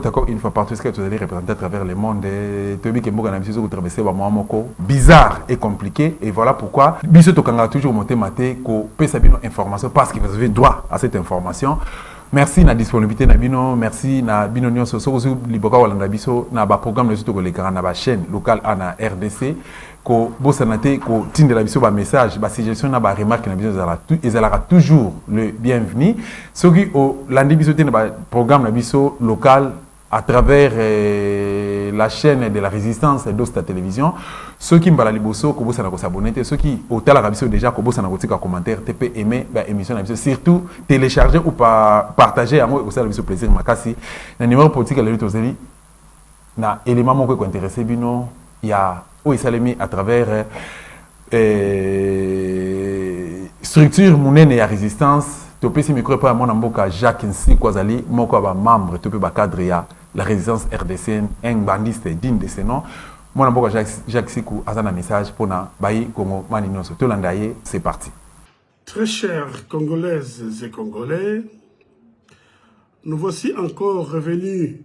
encore une fois partout ce que vous allez représenter à travers le monde. Bizarre et compliqué. Et voilà pourquoi Biso Tokanga toujours monté maté ko pesa bino information parce que vous avez droit à cette information. Merci na disponibilité na bino, merci na bino nyonso sokozu liboka walanda biso na ba programme leso to lekara na ba chaîne locale ana RDC ko bosanate ko tindela biso ba message ba suggestion na ba remarque na biso ezalaka toujours le bienvenu. Soki o landi biso tene ba programme na biso local à travers la chaîne de la résistance d'Osta Télévision. Ceux qui m'ont liboso, ko bossa na ko s'abonner, ceux qui au tala rabiso déjà ko bossa na ko tika commentaire, TP aimer ba émission na biso, surtout télécharger ou pas partager à moi au ça biso plaisir makasi. Na numéro politique à l'élite ozeli na élément moko ko intéressé bino, il y a o isalemi à travers structure munene ya résistance. Topesi micro pa mon mboka Jacques Nsi Kwazali moko ba membre tope ba cadre ya la résistance RDC, un bandiste digne de ce nom. Mon mboka Jacques Sikou azana message pour na bayi Congo manino so tolandaye, c'est parti. Très chers Congolaises et Congolais, nous voici encore revenus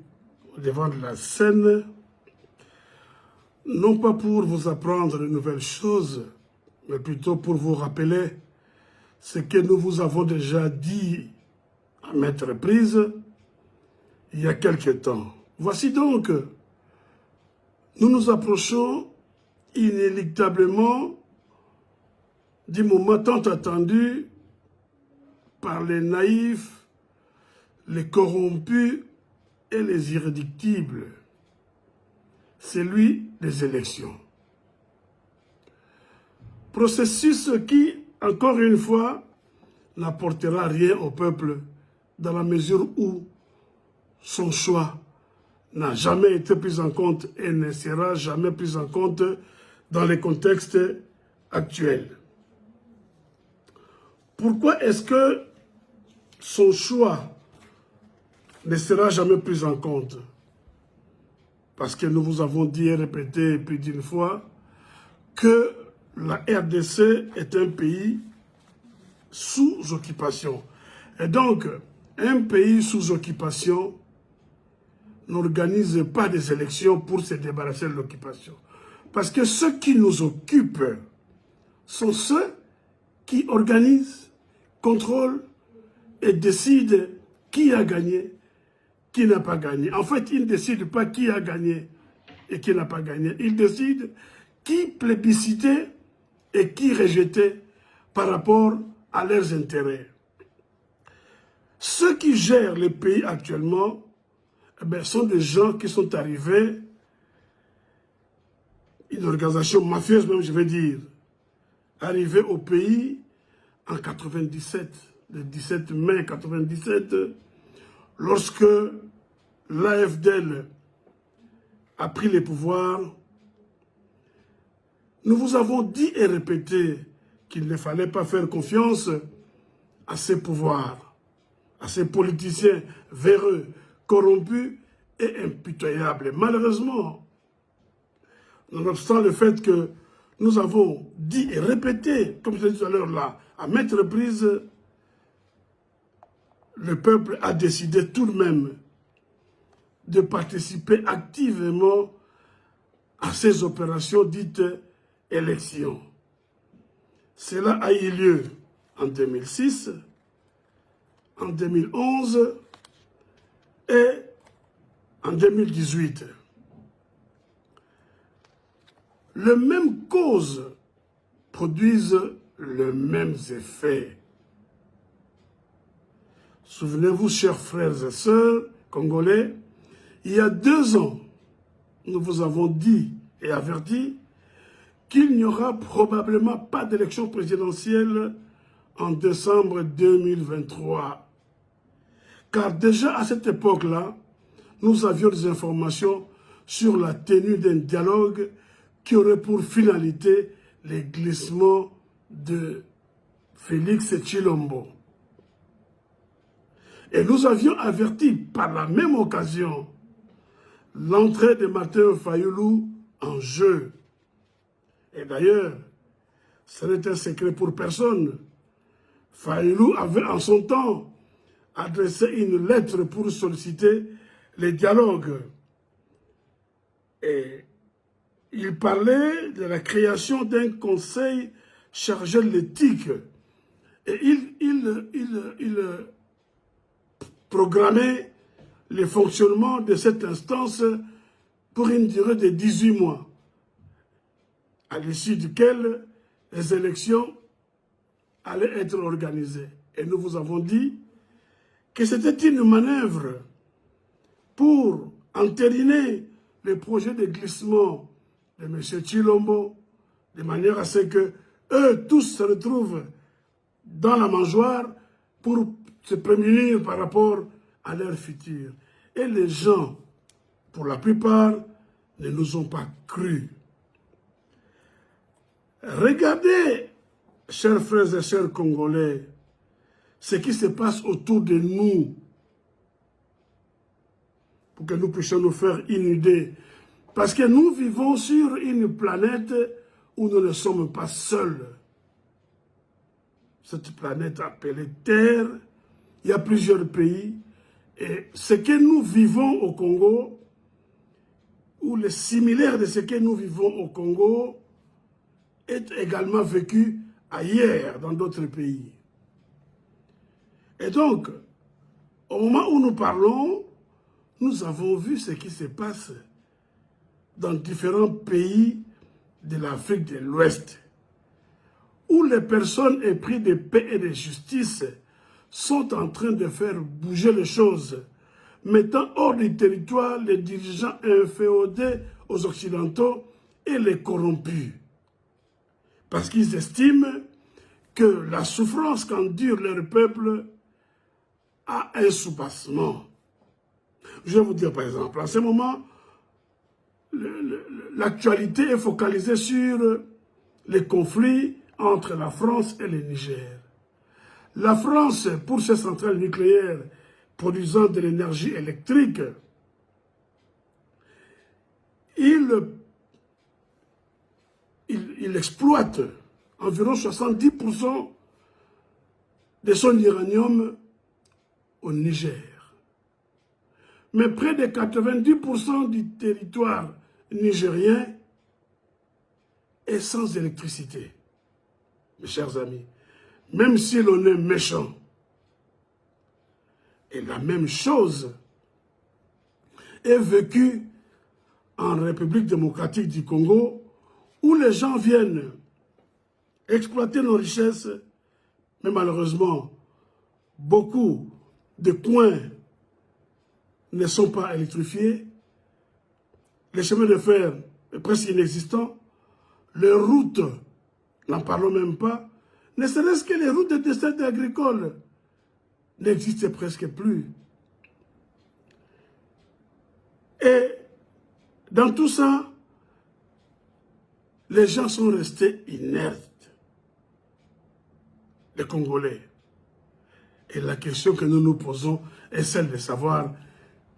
au devant de la scène, non pas pour vous apprendre de nouvelles choses, mais plutôt pour vous rappeler ce que nous vous avons déjà dit à maintes reprises il y a quelque temps. Voici donc, nous nous approchons inéluctablement du moment tant attendu par les naïfs, les corrompus et les irréductibles, celui des élections. Processus qui, encore une fois, n'apportera rien au peuple dans la mesure où son choix n'a jamais été pris en compte et ne sera jamais pris en compte dans les contextes actuels. Pourquoi est-ce que son choix ne sera jamais pris en compte? Parce que nous vous avons dit et répété plus d'une fois que la RDC est un pays sous occupation. Et donc, un pays sous occupation n'organise pas des élections pour se débarrasser de l'occupation. Parce que ceux qui nous occupent sont ceux qui organisent, contrôlent et décident qui a gagné, qui n'a pas gagné. En fait, ils ne décident pas qui a gagné et qui n'a pas gagné. Ils décident qui plébisciter et qui rejeter par rapport à leurs intérêts. Ceux qui gèrent le pays actuellement sont des gens qui sont arrivés, une organisation mafieuse même je vais dire, arrivée au pays en 97, le 17 mai 1997, lorsque l'AFDL a pris les pouvoirs. Nous vous avons dit et répété qu'il ne fallait pas faire confiance à ces pouvoirs, à ces politiciens véreux, corrompus et impitoyables. Malheureusement, nonobstant le fait que nous avons dit et répété, comme je l'ai dit tout à l'heure là, à maintes reprises, le peuple a décidé tout de même de participer activement à ces opérations dites élections. Cela a eu lieu en 2006, en 2011 et en 2018. Les mêmes causes produisent les mêmes effets. Souvenez-vous, chers frères et sœurs congolais, il y a 2 ans, nous vous avons dit et averti qu'il n'y aura probablement pas d'élection présidentielle en décembre 2023. Car déjà à cette époque-là, nous avions des informations sur la tenue d'un dialogue qui aurait pour finalité les glissements de Félix Tshilombo. Et nous avions averti par la même occasion l'entrée de Martin Fayulu en jeu. Et d'ailleurs, ce n'est un secret pour personne. Fayulu avait en son temps adressé une lettre pour solliciter les dialogues. Et il parlait de la création d'un conseil chargé de l'éthique. Et il programmait le fonctionnement de cette instance pour une durée de 18 mois, à l'issue duquel les élections allaient être organisées. Et nous vous avons dit que c'était une manœuvre pour entériner le projet de glissement de M. Tshilombo, de manière à ce que eux tous se retrouvent dans la mangeoire pour se prémunir par rapport à leur futur. Et les gens, pour la plupart, ne nous ont pas cru. Regardez, chers frères et chers Congolais, ce qui se passe autour de nous, pour que nous puissions nous faire une idée. Parce que nous vivons sur une planète où nous ne sommes pas seuls. Cette planète appelée Terre, il y a plusieurs pays. Et ce que nous vivons au Congo, ou le similaire de ce que nous vivons au Congo, est également vécu ailleurs, dans d'autres pays. Et donc, au moment où nous parlons, nous avons vu ce qui se passe dans différents pays de l'Afrique de l'Ouest, où les personnes épris de paix et de justice sont en train de faire bouger les choses, mettant hors du territoire les dirigeants inféodés aux Occidentaux et les corrompus. Parce qu'ils estiment que la souffrance qu'endure leur peuple a un soubassement. Je vais vous dire par exemple, en ce moment, l'actualité est focalisée sur les conflits entre la France et le Niger. La France, pour ses centrales nucléaires produisant de l'énergie électrique, il exploite environ 70% de son uranium au Niger. Mais près de 90% du territoire nigérien est sans électricité. Mes chers amis, même si l'on est méchant. Et la même chose est vécue en République démocratique du Congo, où les gens viennent exploiter nos richesses, mais malheureusement, beaucoup de coins ne sont pas électrifiés, les chemins de fer sont presque inexistants, les routes, n'en parlons même pas, ne serait-ce que les routes de dessert agricole n'existent presque plus. Et dans tout ça, les gens sont restés inertes, les Congolais. Et la question que nous nous posons est celle de savoir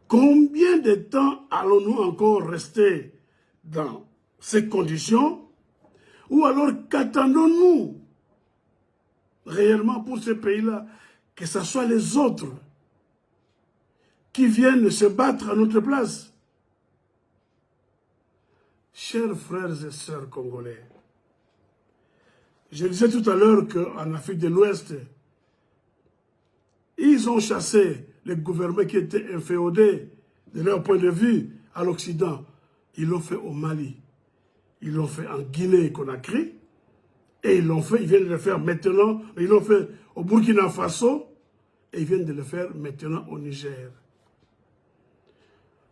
combien de temps allons-nous encore rester dans ces conditions, ou alors qu'attendons-nous réellement pour ce pays-là, que ce soit les autres qui viennent se battre à notre place. Chers frères et sœurs congolais, je disais tout à l'heure qu'en Afrique de l'Ouest, ils ont chassé les gouvernements qui étaient inféodés de leur point de vue à l'Occident. Ils l'ont fait au Mali, ils l'ont fait en Guinée-Conakry, et ils viennent de le faire maintenant, ils l'ont fait au Burkina Faso, et ils viennent de le faire maintenant au Niger.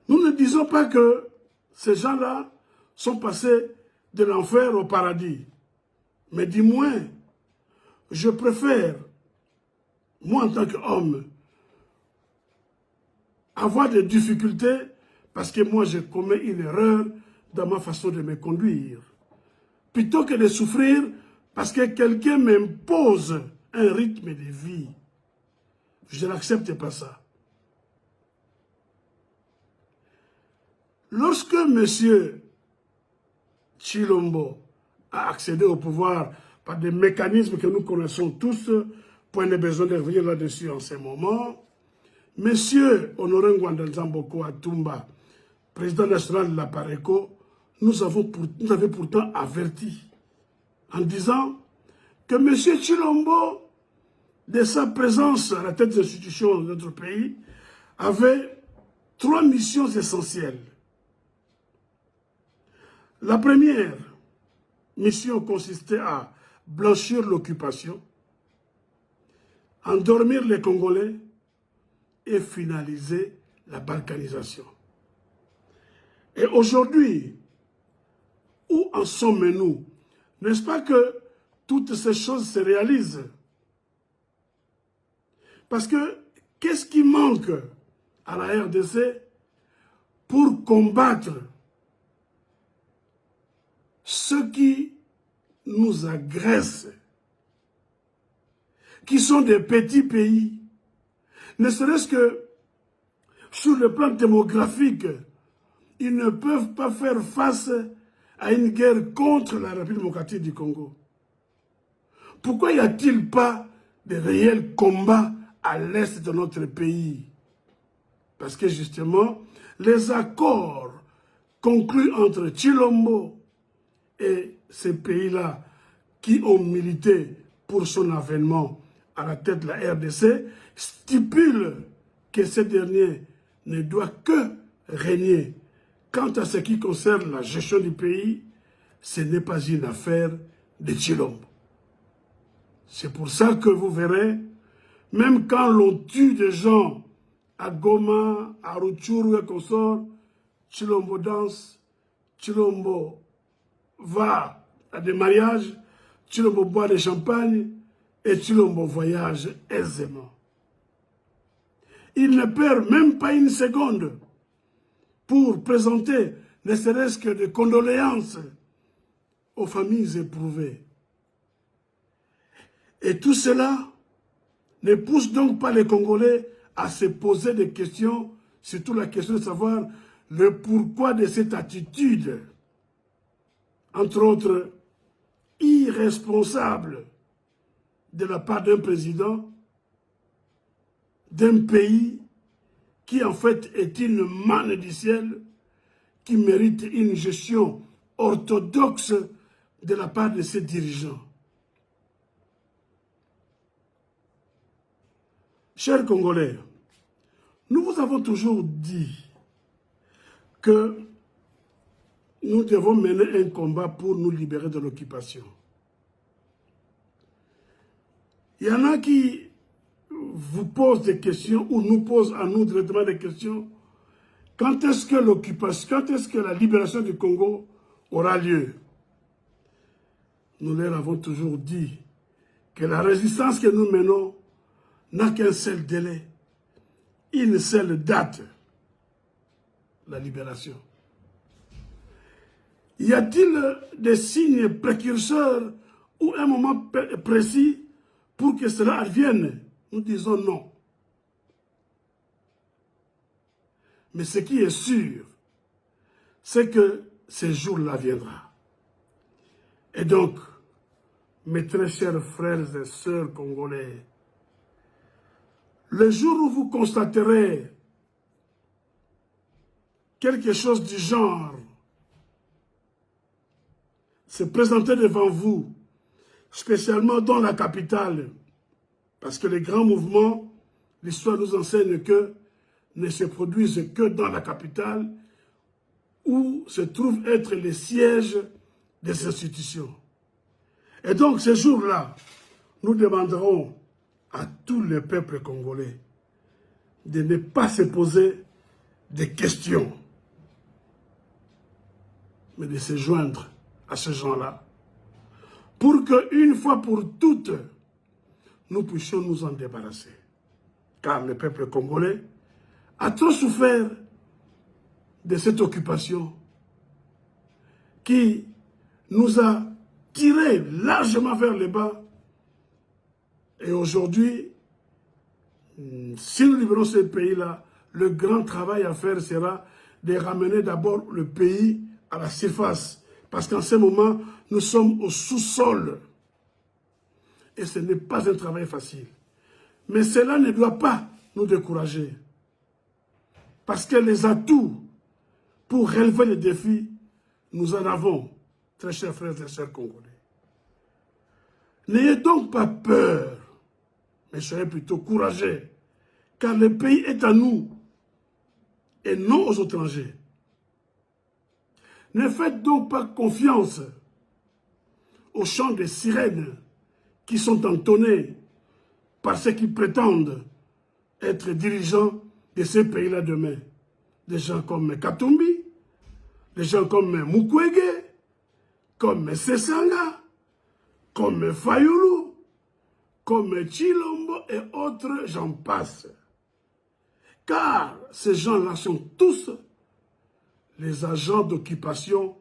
Nous ne disons pas que ces gens-là sont passés de l'enfer au paradis. Mais du moins, je préfère, moi en tant qu'homme, avoir des difficultés parce que moi je commets une erreur dans ma façon de me conduire. Plutôt que de souffrir parce que quelqu'un m'impose un rythme de vie. Je n'accepte pas ça. Lorsque M. Tshilombo a accédé au pouvoir par des mécanismes que nous connaissons tous, point de besoin de revenir là-dessus en ce moment, Monsieur Honoré Ngouanda-Nzamboko Atumba, président national de la PARECO, nous avons pourtant averti en disant que M. Tshilombo, de sa présence à la tête des institutions de notre pays, avait 3 missions essentielles. La première mission consistait à blanchir l'occupation, endormir les Congolais et finaliser la balkanisation. Et aujourd'hui, où en sommes-nous? N'est-ce pas que toutes ces choses se réalisent? Parce que qu'est-ce qui manque à la RDC pour combattre ceux qui nous agressent, qui sont des petits pays, ne serait-ce que sur le plan démographique, ils ne peuvent pas faire face à une guerre contre la République démocratique du Congo. Pourquoi n'y a-t-il pas de réels combats à l'est de notre pays? Parce que justement, les accords conclus entre Tshilombo et ces pays-là qui ont milité pour son avènement à la tête de la RDC stipulent que ce dernier ne doit que régner. Quant à ce qui concerne la gestion du pays, ce n'est pas une affaire de Tshilombo. C'est pour ça que vous verrez, même quand l'on tue des gens à Goma, à Rutshuru et consort, Tshilombo danse, Tshilombo va à des mariages, Tshilombo boit des champagnes et Tshilombo voyage aisément. Il ne perd même pas une seconde pour présenter ne serait-ce que des condoléances aux familles éprouvées. Et tout cela ne pousse donc pas les Congolais à se poser des questions, surtout la question de savoir le pourquoi de cette attitude, entre autres irresponsable de la part d'un président d'un pays qui en fait est une manne du ciel, qui mérite une gestion orthodoxe de la part de ses dirigeants. Chers Congolais, nous vous avons toujours dit que nous devons mener un combat pour nous libérer de l'occupation. Il y en a qui vous posent des questions ou nous posent à nous directement des questions. Quand est-ce que l'occupation, quand est-ce que la libération du Congo aura lieu? Nous leur avons toujours dit que la résistance que nous menons n'a qu'un seul délai, une seule date, la libération. Y a-t-il des signes précurseurs ou un moment précis pour que cela advienne? Nous disons non. Mais ce qui est sûr, c'est que ce jour-là viendra. Et donc, mes très chers frères et sœurs congolais, le jour où vous constaterez quelque chose du genre se présenter devant vous, spécialement dans la capitale, parce que les grands mouvements, l'histoire nous enseigne que ne se produisent que dans la capitale, où se trouvent être les sièges des institutions. Et donc, ce jour-là, nous demanderons à tous les peuples congolais de ne pas se poser des questions, mais de se joindre à ces gens-là, pour qu'une fois pour toutes, nous puissions nous en débarrasser. Car le peuple congolais a trop souffert de cette occupation qui nous a tirés largement vers le bas. Et aujourd'hui, si nous libérons ce pays-là, le grand travail à faire sera de ramener d'abord le pays à la surface. Parce qu'en ce moment, nous sommes au sous-sol. Et ce n'est pas un travail facile. Mais cela ne doit pas nous décourager. Parce que les atouts pour relever les défis, nous en avons, très chers frères et sœurs congolais. N'ayez donc pas peur, mais soyez plutôt courageux, car le pays est à nous et non aux étrangers. Ne faites donc pas confiance aux chants des sirènes qui sont entonnés par ceux qui prétendent être dirigeants de ces pays-là demain. Des gens comme Katumbi, des gens comme Mukwege, comme Sesanga, comme Fayulu, comme Chilombo et autres, j'en passe. Car ces gens-là sont tous les agents d'occupation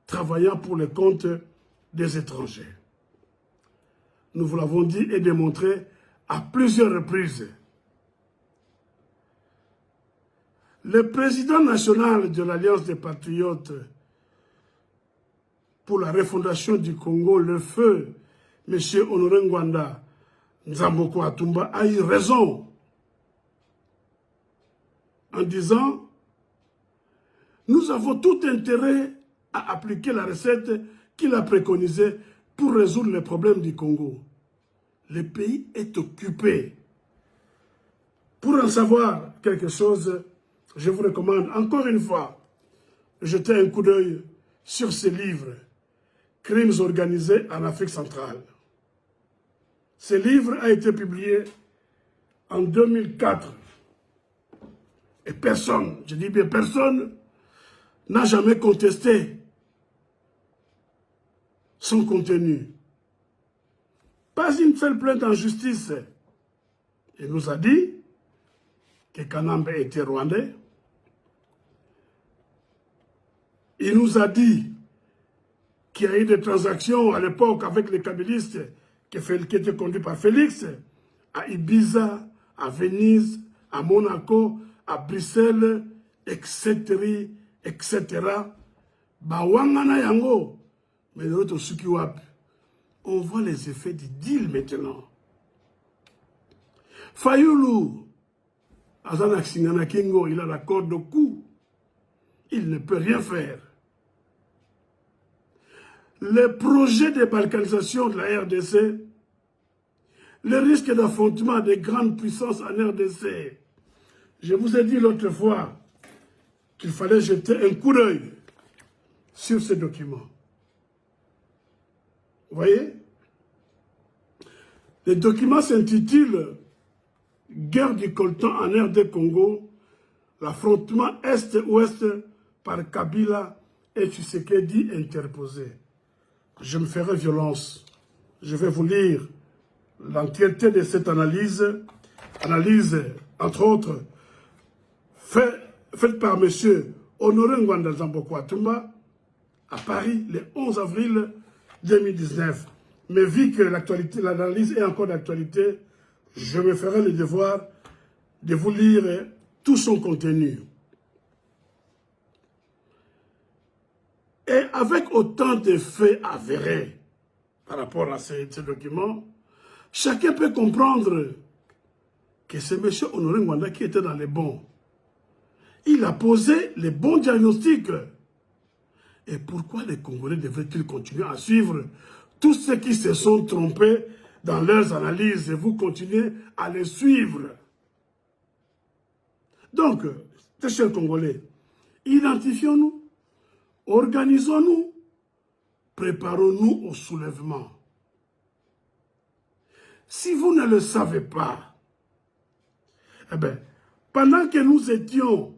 travaillant pour le compte des étrangers. Nous vous l'avons dit et démontré à plusieurs reprises. Le président national de l'Alliance des Patriotes pour la refondation du Congo, le feu, M. Honoré Ngwanda Nzamboko Atumba, a eu raison en disant « Nous avons tout intérêt à appliquer la recette qu'il a préconisée pour résoudre les problèmes du Congo. Le pays est occupé. » Pour en savoir quelque chose, je vous recommande encore une fois de jeter un coup d'œil sur ce livre, Crimes organisés en Afrique centrale. Ce livre a été publié en 2004. Et personne, je dis bien personne, n'a jamais contesté son contenu. Pas une seule plainte en justice. Il nous a dit que Kanambe était rwandais. Il nous a dit qu'il y a eu des transactions à l'époque avec les kabylistes qui étaient conduits par Félix, à Ibiza, à Venise, à Monaco, à Bruxelles, etc., etc. Bawangana yango, mais l'autre Sukiwap. On voit les effets du deal maintenant. Fayulu, Azana Xingana Kingo, il a la corde au cou. Il ne peut rien faire. Le projet de balkanisation de la RDC, le risque d'affrontement des grandes puissances en RDC. Je vous ai dit l'autre fois qu'il fallait jeter un coup d'œil sur ces documents. Vous voyez? Le document s'intitule « Guerre du coltan en RD Congo, l'affrontement Est-Ouest par Kabila et Tshisekedi interposé ». Je me ferai violence. Je vais vous lire l'entièreté de cette analyse, entre autres, faite par M. Honoré Ngwanda Nzamboko Atumba à Paris le 11 avril 2019. Mais vu que l'analyse est encore d'actualité, je me ferai le devoir de vous lire tout son contenu. Et avec autant de faits avérés par rapport à ces documents, chacun peut comprendre que c'est M. Honoré Ngwanda qui était dans les bons. Il a posé les bons diagnostics. Et pourquoi les Congolais devraient-ils continuer à suivre tous ceux qui se sont trompés dans leurs analyses et vous continuez à les suivre? Donc, très chers Congolais, identifions-nous, organisons-nous, préparons-nous au soulèvement. Si vous ne le savez pas, eh bien, pendant que nous étions,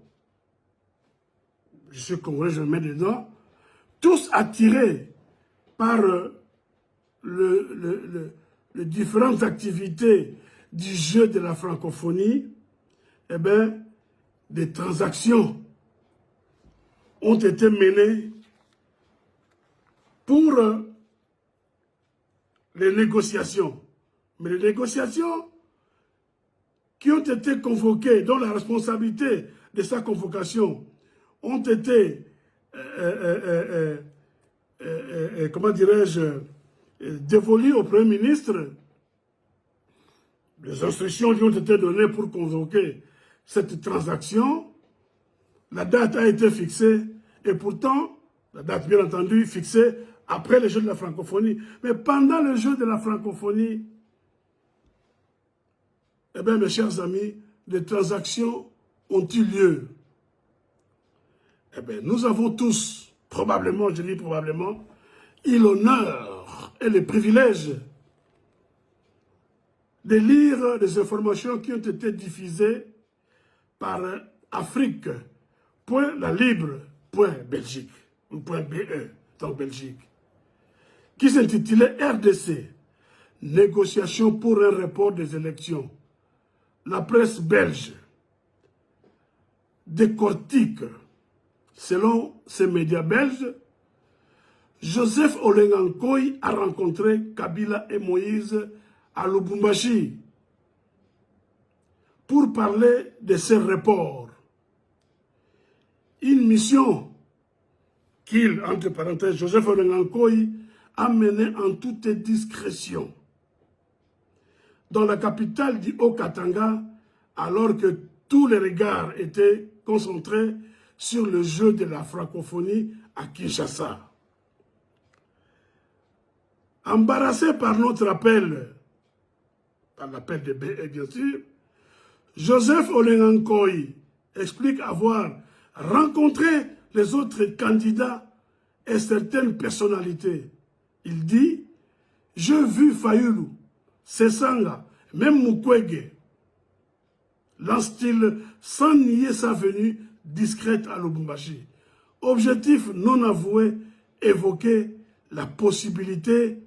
je suis Congolais, je me mets dedans, tous attirés par les différentes activités du jeu de la francophonie, eh bien, des transactions ont été menées pour les négociations. Mais les négociations qui ont été convoquées, dont la responsabilité de sa convocation ont été, comment dirais-je, dévolues au Premier ministre. Les instructions lui ont été données pour convoquer cette transaction. La date a été fixée, et pourtant, la date bien entendu fixée après les Jeux de la francophonie. Mais pendant les Jeux de la francophonie, eh bien mes chers amis, des transactions ont eu lieu. Eh bien, nous avons tous, probablement, je dis probablement, eu l'honneur et le privilège de lire des informations qui ont été diffusées par Afrique.libre.belgique, ou .be, donc Belgique, qui s'intitulait RDC, négociation pour un report des élections. La presse belge décortique, selon ces médias belges, Joseph Olengankoy a rencontré Kabila et Moïse à Lubumbashi pour parler de ces reports. Une mission qu'il, entre parenthèses, Joseph Olengankoy a menée en toute discrétion dans la capitale du Haut-Katanga, alors que tous les regards étaient concentrés sur le jeu de la francophonie à Kinshasa. Embarrassé par notre appel, par l'appel de BE bien sûr, Joseph Olengankoy explique avoir rencontré les autres candidats et certaines personnalités. Il dit « J'ai vu Fayulu, Sesanga, même Mukwege », lance-t-il sans nier sa venue discrète à Lubumbashi. Objectif non avoué, évoquer la possibilité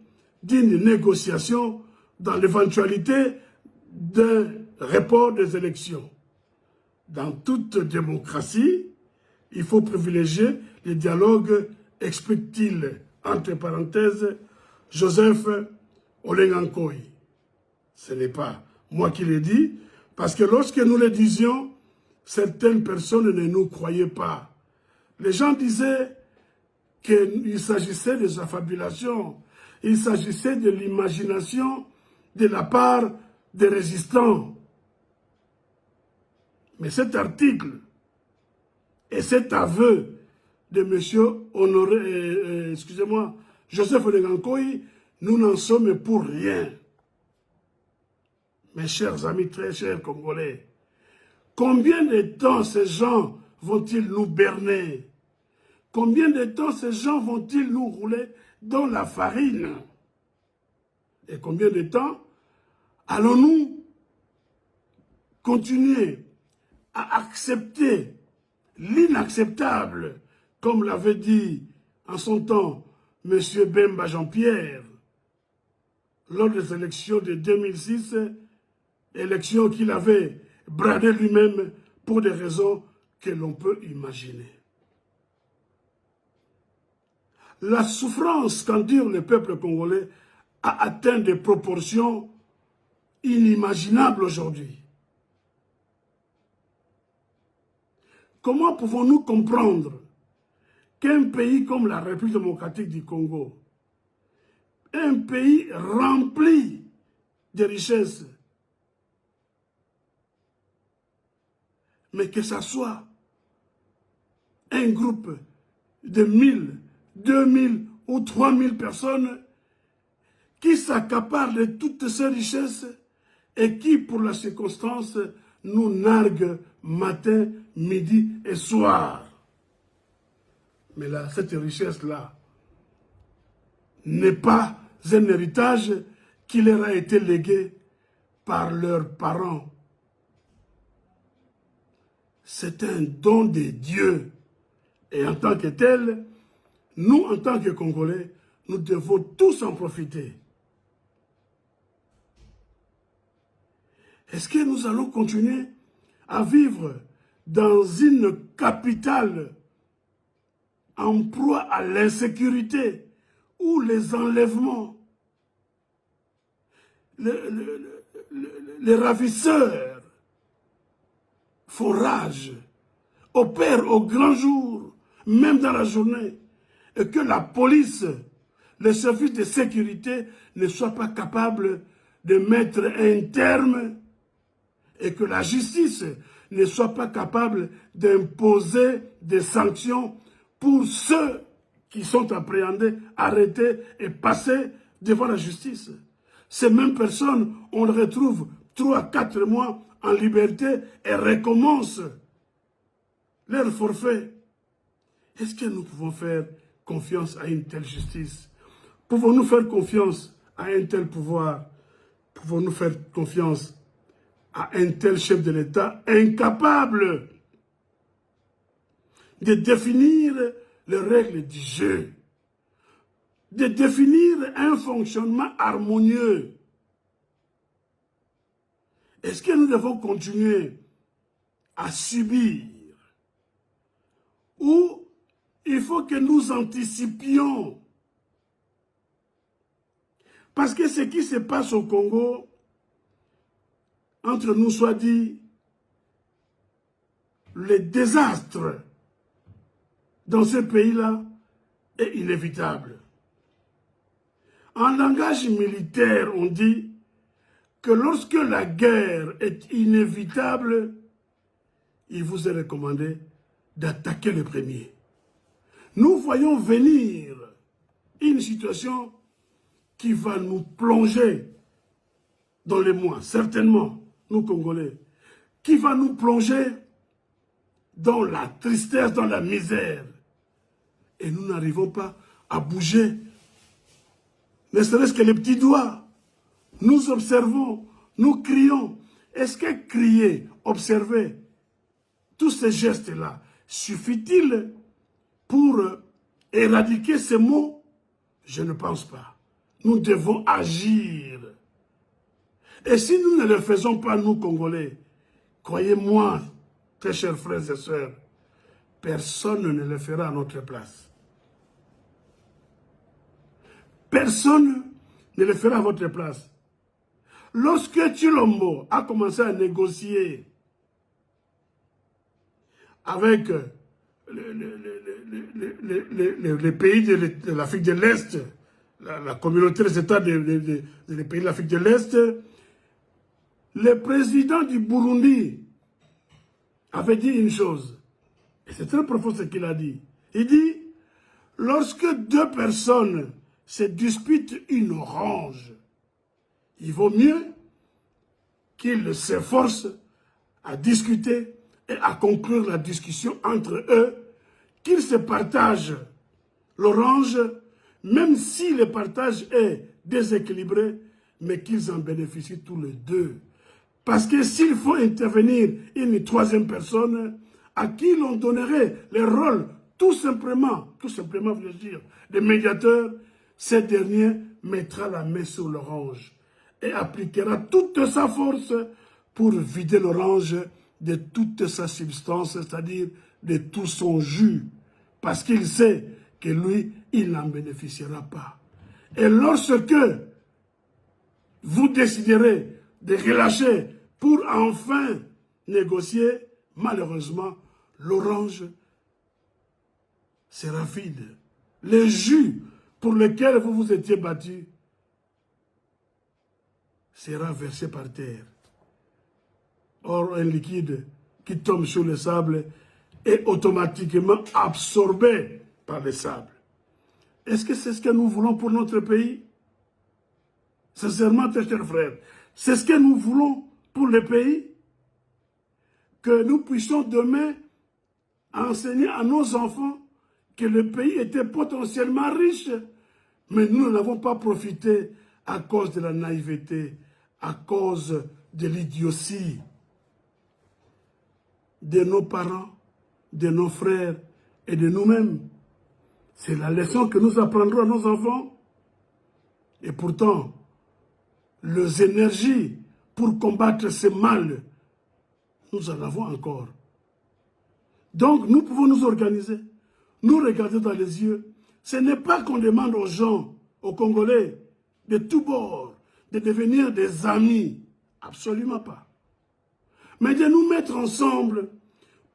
d'une négociation dans l'éventualité d'un report des élections. Dans toute démocratie, il faut privilégier les dialogues, explique-t-il, entre parenthèses, Joseph Olengankoy. Ce n'est pas moi qui l'ai dit, parce que lorsque nous le disions, certaines personnes ne nous croyaient pas. Les gens disaient qu'il s'agissait des affabulations, il s'agissait de l'imagination de la part des résistants. Mais cet article et cet aveu de M. Joseph Olengankoy, nous n'en sommes pour rien. Mes chers amis, très chers Congolais, combien de temps ces gens vont-ils nous berner? Combien de temps ces gens vont-ils nous rouler dans la farine? Et combien de temps allons-nous continuer à accepter l'inacceptable, comme l'avait dit en son temps M. Bemba Jean-Pierre, lors des élections de 2006, élections qu'il avait bradées lui-même pour des raisons que l'on peut imaginer. La souffrance qu'endure le peuple congolais a atteint des proportions inimaginables aujourd'hui. Comment pouvons-nous comprendre qu'un pays comme la République démocratique du Congo, un pays rempli de richesses, mais que ce soit un groupe de 1000, 2000 ou 3000 personnes qui s'accaparent de toutes ces richesses et qui, pour la circonstance, nous narguent matin, midi et soir. Mais là, cette richesse-là n'est pas un héritage qui leur a été légué par leurs parents. C'est un don de Dieu. Et en tant que tel, nous, en tant que Congolais, nous devons tous en profiter. Est-ce que nous allons continuer à vivre dans une capitale en proie à l'insécurité où les enlèvements, les ravisseurs font rage, opèrent au grand jour, même dans la journée, et que la police, les services de sécurité ne soient pas capables de mettre un terme et que la justice ne soit pas capable d'imposer des sanctions pour ceux qui sont appréhendés, arrêtés et passés devant la justice. Ces mêmes personnes, on les retrouve 3 à 4 mois en liberté et recommencent leur forfait. Est-ce que nous pouvons faire confiance à une telle justice? Pouvons-nous faire confiance à un tel pouvoir? Pouvons-nous faire confiance à un tel chef de l'État incapable de définir les règles du jeu, de définir un fonctionnement harmonieux? Est-ce que nous devons continuer à subir ou il faut que nous anticipions? Parce que ce qui se passe au Congo, entre nous soit dit, le désastre dans ce pays-là est inévitable. En langage militaire, on dit que lorsque la guerre est inévitable, il vous est recommandé d'attaquer le premier. Nous voyons venir une situation qui va nous plonger dans les mois, certainement, nous Congolais, qui va nous plonger dans la tristesse, dans la misère. Et nous n'arrivons pas à bouger, ne serait-ce que les petits doigts. Nous observons, nous crions. Est-ce que crier, observer, tous ces gestes-là, suffit-il pour éradiquer ces maux? Je ne pense pas. Nous devons agir. Et si nous ne le faisons pas, nous, Congolais, croyez-moi, très chers frères et sœurs, personne ne le fera à notre place. Personne ne le fera à votre place. Lorsque Tshilombo a commencé à négocier avec les pays de l'Afrique de l'Est, la communauté des États des pays de l'Afrique de l'Est, le président du Burundi avait dit une chose, et c'est très profond ce qu'il a dit. Il dit, lorsque 2 personnes se disputent une orange, il vaut mieux qu'ils s'efforcent à discuter et à conclure la discussion entre eux, qu'ils se partagent l'orange, même si le partage est déséquilibré, mais qu'ils en bénéficient tous les deux. Parce que s'il faut intervenir une 3e personne, à qui l'on donnerait le rôle tout simplement, je veux dire, de médiateur, ce dernier mettra la main sur l'orange et appliquera toute sa force pour vider l'orange de toute sa substance, c'est-à-dire de tout son jus, parce qu'il sait que lui, il n'en bénéficiera pas. Et lorsque vous déciderez de relâcher pour enfin négocier, malheureusement, l'orange sera vide. Le jus pour lequel vous vous étiez battu sera versé par terre. Or, un liquide qui tombe sur le sable est automatiquement absorbé par le sable. Est-ce que c'est ce que nous voulons pour notre pays? Sincèrement, très chers frères, c'est ce que nous voulons pour le pays? Que nous puissions demain enseigner à nos enfants que le pays était potentiellement riche, mais nous n'en avons pas profité à cause de la naïveté, à cause de l'idiotie de nos parents, de nos frères et de nous-mêmes. C'est la leçon que nous apprendrons à nos enfants. Et pourtant, les énergies pour combattre ce mal, nous en avons encore. Donc, nous pouvons nous organiser, nous regarder dans les yeux. Ce n'est pas qu'on demande aux gens, aux Congolais, de tous bords, de devenir des amis. Absolument pas. Mais de nous mettre ensemble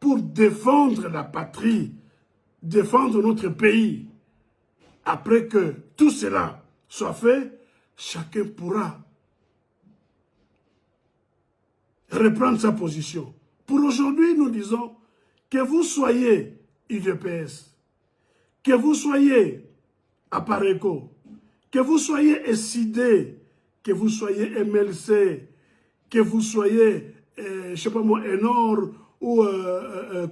pour défendre la patrie, défendre notre pays. Après que tout cela soit fait, chacun pourra reprendre sa position Pour aujourd'hui, nous disons que vous soyez UDPS, que vous soyez Apareco, que vous soyez SID, que vous soyez MLC, que vous soyez, je ne sais pas moi, Enor ou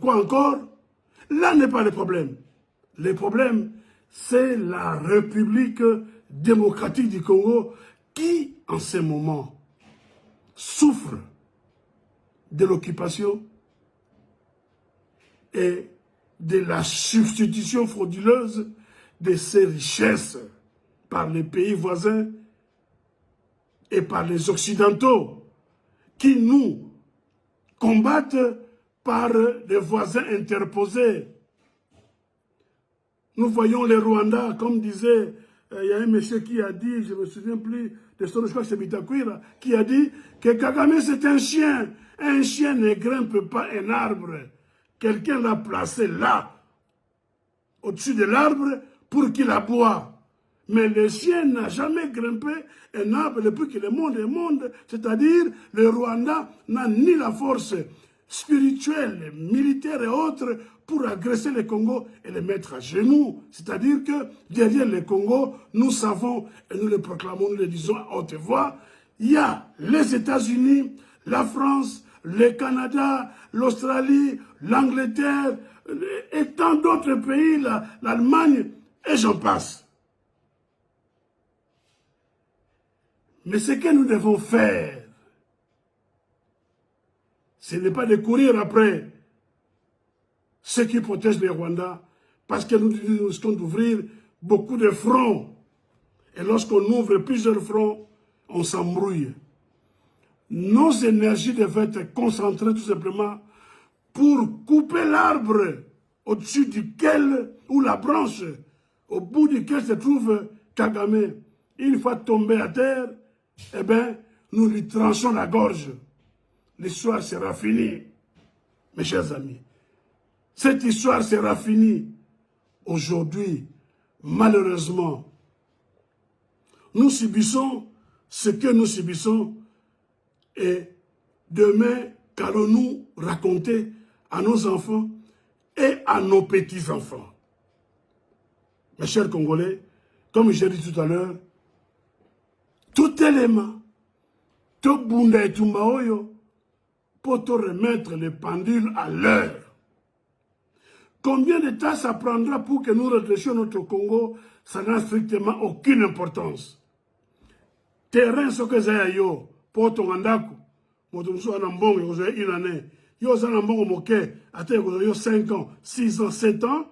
quoi encore, là n'est pas le problème. Le problème, c'est la République démocratique du Congo qui, en ce moment, souffre de l'occupation et de la substitution frauduleuse de ses richesses par les pays voisins et par les Occidentaux qui nous combattent par des voisins interposés. Nous voyons les Rwandais, comme disait, il y a un monsieur qui a dit, je ne me souviens plus de son nom, je crois que c'est Bitakwira, qui a dit que Kagame c'est un chien. Un chien ne grimpe pas un arbre. Quelqu'un l'a placé là, au-dessus de l'arbre, pour qu'il aboie. Mais le chien n'a jamais grimpé un arbre depuis que le monde est monde. C'est-à-dire, le Rwanda n'a ni la force spirituelle, militaire et autres pour agresser le Congo et le mettre à genoux. C'est-à-dire que derrière le Congo, nous savons, et nous le proclamons, nous le disons à haute voix, il y a les États-Unis, la France, le Canada, l'Australie, l'Angleterre, et tant d'autres pays, l'Allemagne, et j'en passe. Mais ce que nous devons faire, ce n'est pas de courir après ceux qui protègent les Rwandais, parce que nous risquons d'ouvrir beaucoup de fronts. Et lorsqu'on ouvre plusieurs fronts, on s'embrouille. Nos énergies devaient être concentrées tout simplement pour couper l'arbre au-dessus duquel, ou la branche, au bout duquel se trouve Kagame. Une fois tombé à terre, eh bien, nous lui tranchons la gorge. L'histoire sera finie, mes chers amis. Cette histoire sera finie. Aujourd'hui, malheureusement, nous subissons ce que nous subissons et demain, qu'allons-nous raconter à nos enfants et à nos petits-enfants. Mes chers Congolais, comme j'ai dit tout à l'heure, tout élément, tout bunda et tout maoyo, pour te remettre les pendules à l'heure. Combien de temps ça prendra pour que nous redressions notre Congo? Ça n'a strictement aucune importance. Terrain, ce que j'ai yo, pour ton andako, pour ton soin en bon, vous avez une année. Yo, ça en bon, ok, attends, vous avez 5 ans, 6 ans, 7 ans.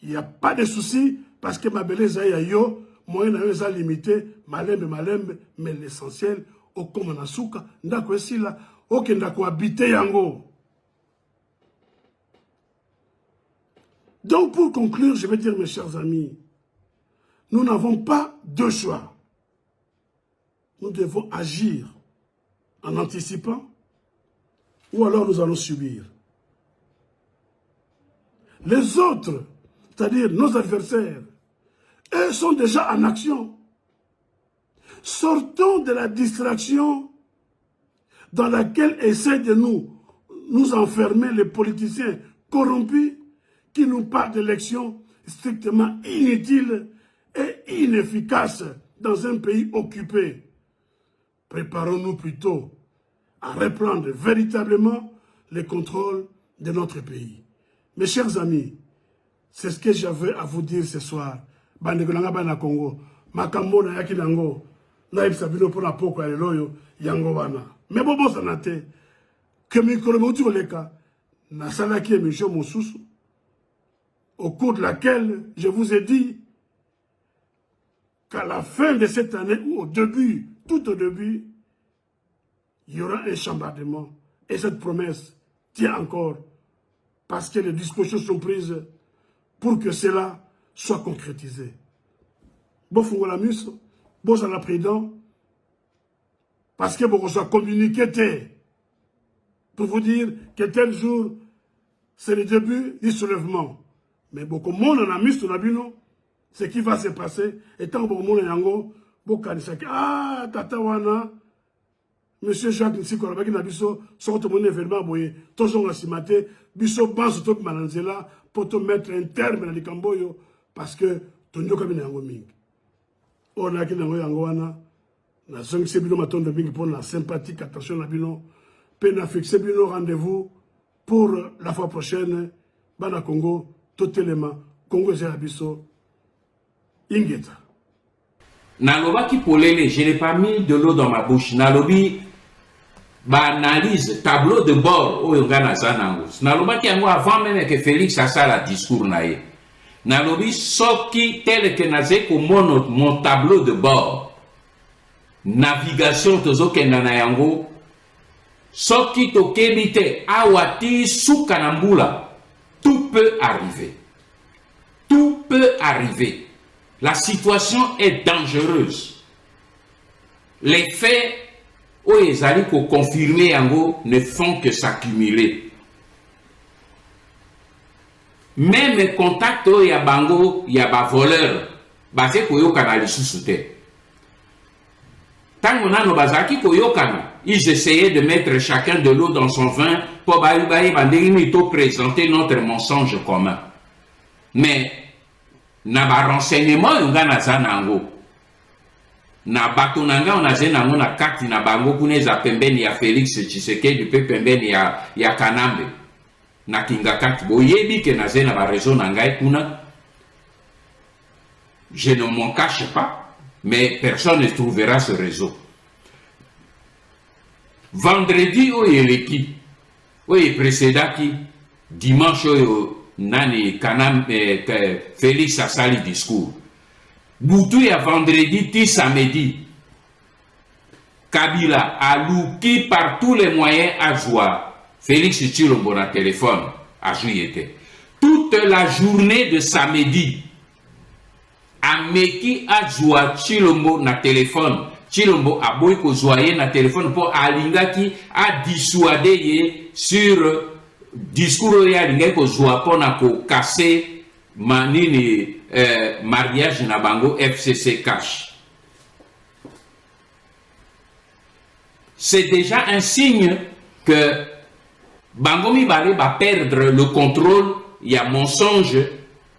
Il n'y a pas de souci, parce que ma belle yo, moyen n'a limité, malembe, mais l'essentiel, au komanasuka, ndako esi là, ok, ndako habité yango. Donc, pour conclure, je vais dire, mes chers amis, nous n'avons pas de choix. Nous devons agir en anticipant, ou alors nous allons subir. Les autres, c'est-à-dire nos adversaires, eux sont déjà en action. Sortons de la distraction dans laquelle essaient de nous enfermer les politiciens corrompus qui nous parlent d'élections strictement inutiles et inefficaces dans un pays occupé. Préparons-nous plutôt à reprendre véritablement le contrôle de notre pays. Mes chers amis, c'est ce que j'avais à vous dire ce soir. Bandegolanga bana Congo, makambo na yaki nango, na ibsabino pour la poko ya loyo yango wana. Mais bobo sanate, que mikolo motu oleka, na salaki émission mosusu, au cours de laquelle je vous ai dit qu'à la fin de cette année, ou au début, tout au début, il y aura un chambardement. Et cette promesse tient encore, parce que les dispositions sont prises pour que cela soit concrétisé. Bon Fungolamus, bon à la président, parce que bon soit communiqué pour vous dire que tel jour, c'est le début du soulèvement. Mais beaucoup de monde en a mis sur la bino, ce qui va se passer, et tant beaucoup de monde en a mis, ah, tata wana, Monsieur Jacques Nsiko, qui n'a biso, sorte mon événement, boye, toujours la simate, biso base top mananzela, pour te mettre un terme dans les camboyo, parce que ton yo comme n'ango ming. On a qui n'ango yangoana, na zong se bino maton de ming pour la sympathique attention na bino, pena fixé bino rendez-vous pour la fois prochaine, bana Congo, tout élément, Congo Zerabiso, Ingeta. Naloba qui polele, je n'ai pas mis de l'eau dans ma bouche. Nalobi, analyse, tableau de bord, au Yongana Zanangos. Naloba qui avant même que Félix a ça la discours naïe. Nalobi, soki tel que nazé comme mon tableau de bord. Navigation tozo kenanayango. Soki tokebite awati soukanambula. Tout peut arriver. Tout peut arriver. La situation est dangereuse. Les faits, où ils allaient confirmer ne font que s'accumuler. Même les contacts où il y a bango, il y a des voleurs, basé koyo kanali sous-souté. Tant qu'on a nos bazaki koyo kana, ils essayaient de mettre chacun de l'eau dans son vin pour présenter notre mensonge commun. Mais na ba renseignement yonga na zanango na bato nanga onaze nango na kati na bango kuneza pembeni ya Félix Tshisekedi pe pembeni ya Kanambe na kinga kati boyebi ke naze na ba réseau nanga kuna je ne m'en cache pas mais personne ne trouvera ce réseau. Vendredi oyeleki oye précédaki dimanche oyo nani kanam Félix a sali discours. Boutou ya vendredi ti samedi. Kabila a louki par tous les moyens à joie. Félix Tshilombo na téléphone a joué. Toute la journée de samedi. Ameki a joie Tshilombo na téléphone. Tshilombo a boy ko joyer na téléphone pour alingaki a dissuader sur discours ya lingay ko joa pona ko casser manini mariage na bango FCC cash. C'est déjà un signe que bango mibale va perdre le contrôle, il y a mensonge,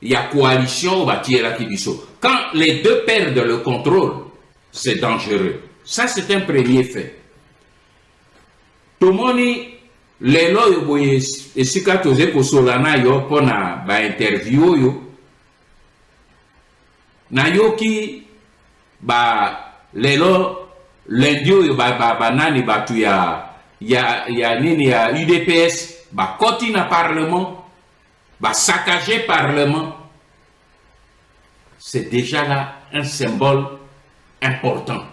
il y a coalition va tirer kibiso. Quand les deux perdent le contrôle, c'est dangereux. Ça c'est un premier fait. Tomoni lelo yo boye esika toze ko solana yo pona ba interview yo na yoki ba lelo lendio yo ba nani batu ya nini ya UDPS ba koti na parlement ba saccager parlement. C'est déjà là un symbole important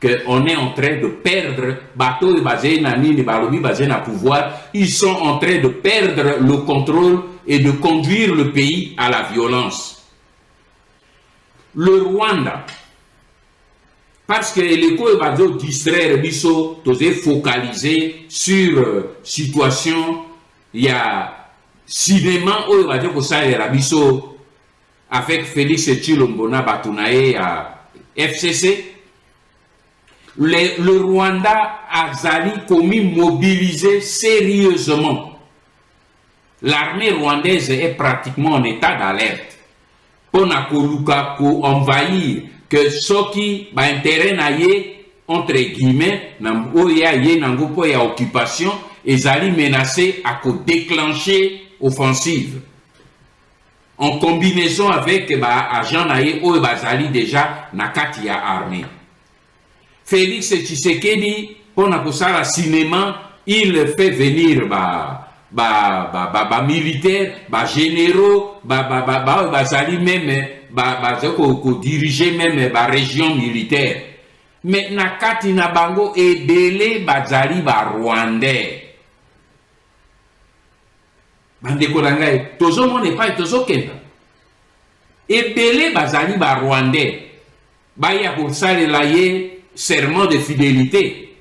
qu'on est en train de perdre, bateau basé na nini balobi basé na pouvoir, ils sont en train de perdre le contrôle et de conduire le pays à la violence. Le Rwanda, parce que l'école va distraire biso, tosé focaliser sur situation, il y a cinéma où il va dire que ça est biso avec Félix Tshilombo na batunae à FCC. Le Rwanda a commis mobilisé sérieusement. L'armée rwandaise est pratiquement en état d'alerte. Pour envahir que ceux qui ont intérêt entre guillemets, na occupation, ils allaient menacer à déclencher offensive. En combinaison avec agent naye ou bazali déjà nakati ya armée. Félix Tshisekedi, pour la cinéma, il fait venir militaires, généraux, même diriger même région militaire. Mais nakati na bango ebele bazali rwandais. Bandeko nangai, tozo mone pa tozo kenda. Ebele bazali rwandais. Baya ko salela ye serment de fidélité.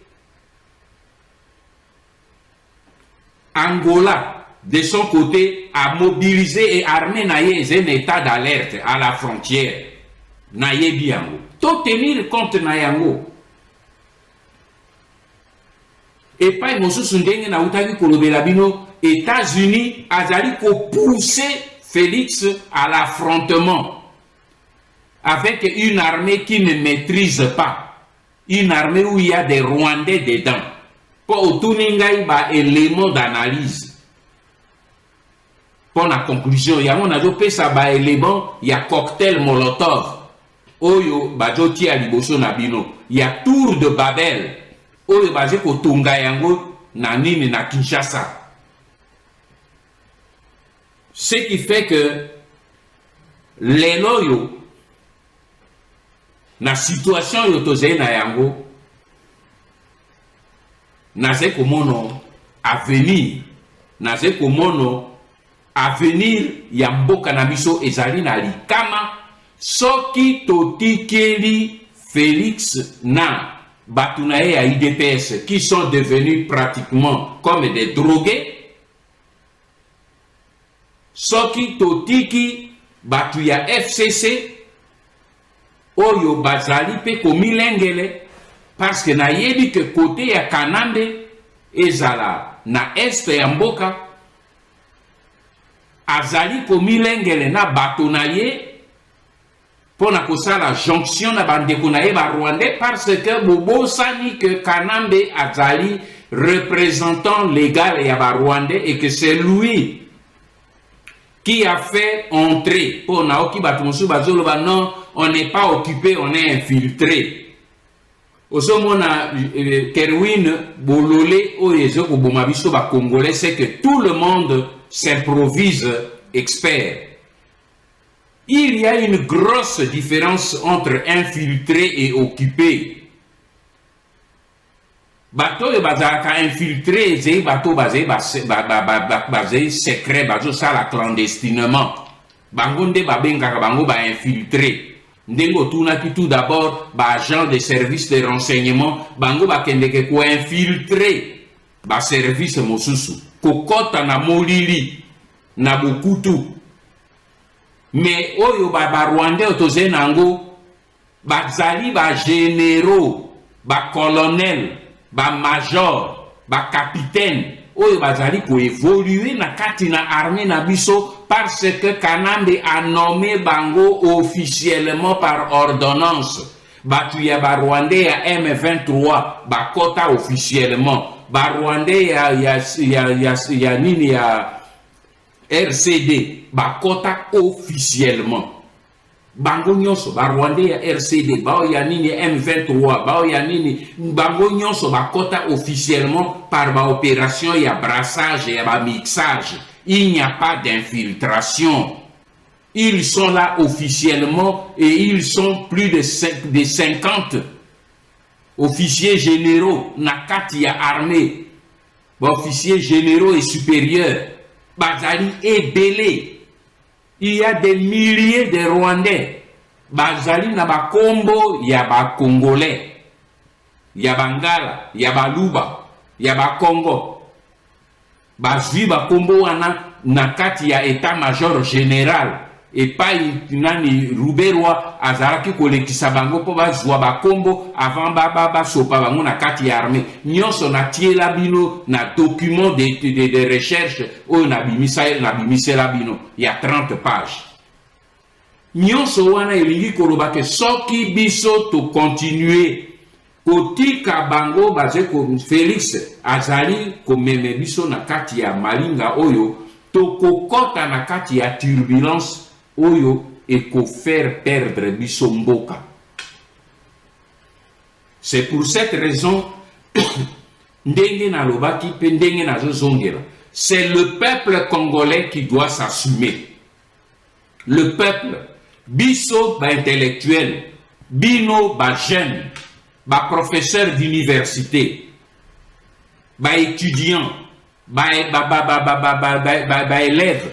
Angola, de son côté, a mobilisé et armé Naye un état d'alerte à la frontière. Naye Biango. Tout tenir compte Nayango. et pas mosusu ndenge na utaki kolobela bino États-Unis azali ko pousser Félix à l'affrontement avec une armée qui ne maîtrise pas, une armée où il y a des Rwandais dedans. Pour tuningai ba élément d'analyse. Pour la conclusion, il y a un pesa ba élément, il y a cocktail Molotov. Oyo bajoti a liboso na bino. Il y a tour de Babel. Oyo baje ko tunga yango na nini na Kinshasa. Ce qui fait que les loyaux na situation yo tozei na yango naze komono avenir ya mboka na biso ezali na likama soki totikeli Félix na batu na ye ya IDPS qui sont devenus pratiquement comme des drogués. Soki totiki batu ya FCC oyo bazali pe komilengele parce que na yebi que côté ya Kanambe ezala na est ya mboka azali komilengele na bato na ye pona kosala jonction na bandeko na ye ba Rwandais parce que bobosani que Kanambe azali représentant légal ya ba Rwandais et que c'est lui qui a fait entrer pour Naoki Batumusu Bazoloba. Non, on n'est pas occupé, on est infiltré. Osomona Kerwin Bolole Oyezoko Bomabiso ba Congolais, c'est que tout le monde s'improvise expert. Il y a une grosse différence entre infiltré et occupé. Bateau et bazaka infiltré, c'est bateau basé secret, bateau ça la clandestinement. Bangonde babenga bango ba infiltré. Ndengo tuna ki tout d'abord ba agent de service de renseignement, bango ba kendeke ko infiltré ba service mosusu. Kokota na molili na bukutu. Mais oyo ba Rwandais otoze nango bazali ba généraux, ba colonel, ba major, ba capitaine, oyo bazali ko évoluer na kati na armée na biso parce que Kanambe a nommé bango officiellement par ordonnance. Batu ya ba Rwandais ya M23 ba kota officiellement. Ba Rwandais ya nini ya RCD ba kota officiellement. Bango nyonso ba Rwandais ya RCD bao ya nini M23 bao ya nini bango nyonso ba kota officiellement par ba opération ya brassage ya ba mixage. Il n'y a pas d'infiltration. Ils sont là officiellement et ils sont plus de 50 officiers généraux na kati ya armée. Ba officiers généraux et supérieurs bazali ebele. Il y a des milliers de Rwandais. Bazali na bakombo ya ba Congolais. Ya Bangala, ya Baluba, ya Bakongo. Bazwi bakombo wana na kati ya état-major général. Et pas nani Ruberwa azaraki kolekisa bango po bazwa bakombo avant baba sopa bango na kati ya armée. Nyonso na tiela bino na document de recherche o na bimisela bino ya 30 pages. Nyonso wana elingi koloba ke soki biso to continuer kotika bango baze ko Félix azali komeme biso na kati ya malinga oyo to kokota na kati ya turbulence oyo et ko faire perdre biso mboka. C'est pour cette raison ndenge na lobaki pe ndenge na zongela. C'est le peuple congolais qui doit s'assumer. Le peuple biso ba intellectuel, bino ba jeune, ba professeur d'université, ba étudiant, ba élève,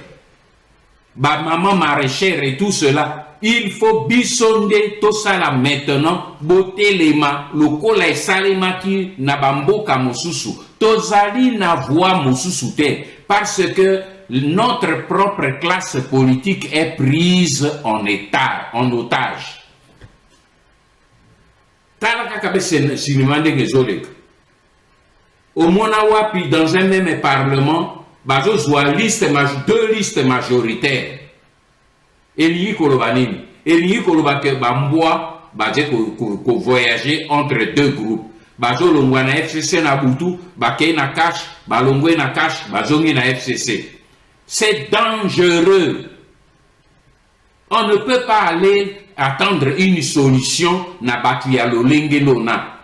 ba maman maraîchère et tout cela, il faut bisonde tout ça là maintenant, boté les mains, le kola et salemaki na bamboka mosusu, tozali na voix mosusu te, parce que notre propre classe politique est prise en otage. Talaka kabe cinéma ndenge zoleka. au Monawapi, dans un même parlement, bazo soit deux listes majoritaires. Elingi Kolobanini, Elingi Kolobake Bamboa, baze ko voyager entre deux groupes. Bazo longwa na FCC na Boutou, bake na cash, balongwe na cash, bazongi na FCC. C'est dangereux. On ne peut pas aller attendre une solution na bakialo lengelona.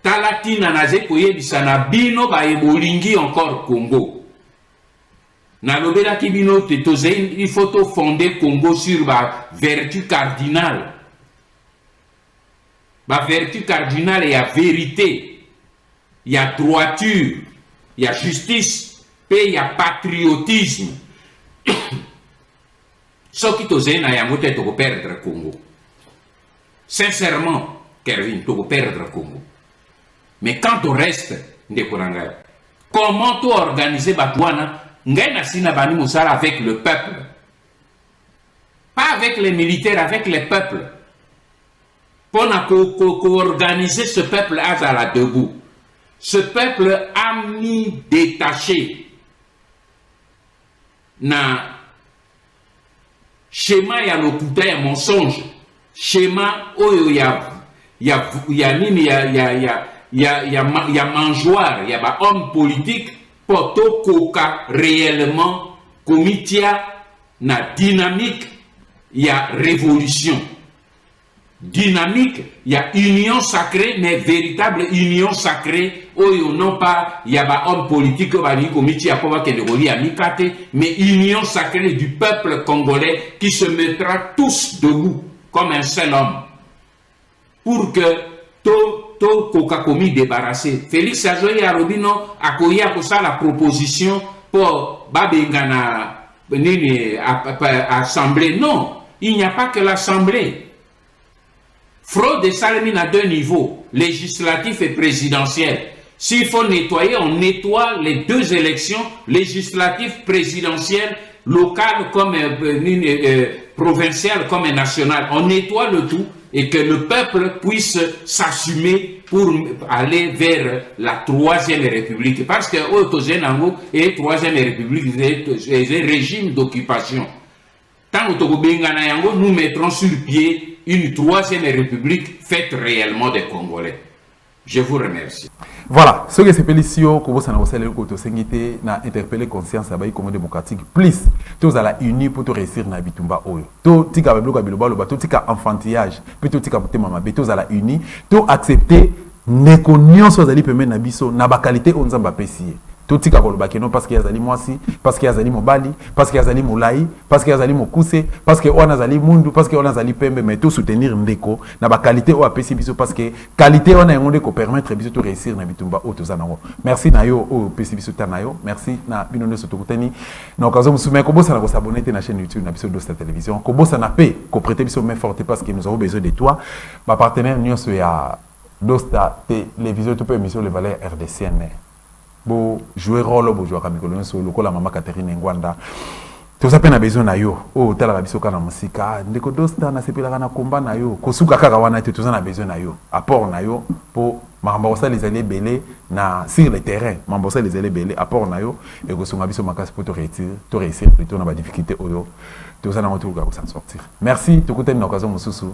Talatina naze koyebisa na bino ba ebolingi encore Congo. Na lobela ki bino te toze il faut to fonder Congo sur ba vertu cardinale. Ba vertu cardinale, il y a vérité, il y a droiture, il y a justice, puis il y a patriotisme. Ce qui toze na yango te to perdre Congo. Sincèrement, Kervin, to perdre Congo. Mais quand on reste, comment tu organiser Batouana, avec le peuple? Pas avec les militaires, avec les peuples. Pour organiser ce peuple à la debout. Ce peuple a mis détaché. Na schéma ya lokuta ya mensonge. Schéma oyo il y a mangeoire, il y a homme politique pour koka réellement comitia na dynamique, il y a révolution. Dynamique, il y a union sacrée, mais véritable union sacrée, non pas, il y a homme politique, mais union sacrée du peuple congolais qui se mettra tous debout comme un seul homme. Pour que tout Kokakomi débarrassé. Félix Ajoye Arobino a koya pour la proposition pour Babengana assemblée. Non, il n'y a pas que l'assemblée. Fraude et Salamine à deux niveaux, législatif et présidentiel. S'il faut nettoyer, on nettoie les deux élections, législatives, présidentielles, locales comme provinciales comme nationales. On nettoie le tout et que le peuple puisse s'assumer pour aller vers la troisième république. Parce que Otozenango et troisième république, c'est un régime d'occupation. Tant que nous mettrons sur pied une troisième république faite réellement des Congolais. Je vous remercie. Voilà, ce que c'est Félicio, que vous avez interpellé na interpeller conscience à Congo démocratique. Plus, tous à la unis pour réussir na bitumba oyo. To tika bloka bilobalo, to tika enfantillage, puis to tika motema mabe, tous à la unis, to accepter nekonion so zali peme na biso na ba qualité onzamba pesier. To tika kolobaki non parce qu'il y a zali mwasi, parce qu'il y a zali mobali, parce qu'il y a zali molai, parce qu'il y a zali mokuse, parce que on a zali mundu, parce que on a zali pembe, mais tout soutenir ndeko na ba qualité o apesi biso parce que qualité on a ngonde ko permettre biso to réussir na bitumba o to zanango. Merci na yo o pesi biso tanayo, merci na binono so to kutani. Na okazo musume ko bossa na ko s'abonner na chaîne YouTube na biso Dosta Télévision. Ko bossa na pe ko prêter biso main forte parce que nous avons besoin de toi. Ba partenaire nyonso ya Dosta Télévision to pe émission le valeur RDCN. Bo jouer rôle bo jouer comme colonel lokola mama Catherine Ngwanda to ça peine besoin na yo o tala biso kana musika ndeko Dosta na sepela kana komba na yo kosuka kaka wana te to ça na besoin na yo apport na yo po mambosa les aller belé na sur le terrain mambosa les aller belé apport na yo et ko sunga biso makasi pour réussir plutôt na ba difficulté oyo to ça na moto ka s'en sortir. Merci to kuteni na occasion mususu.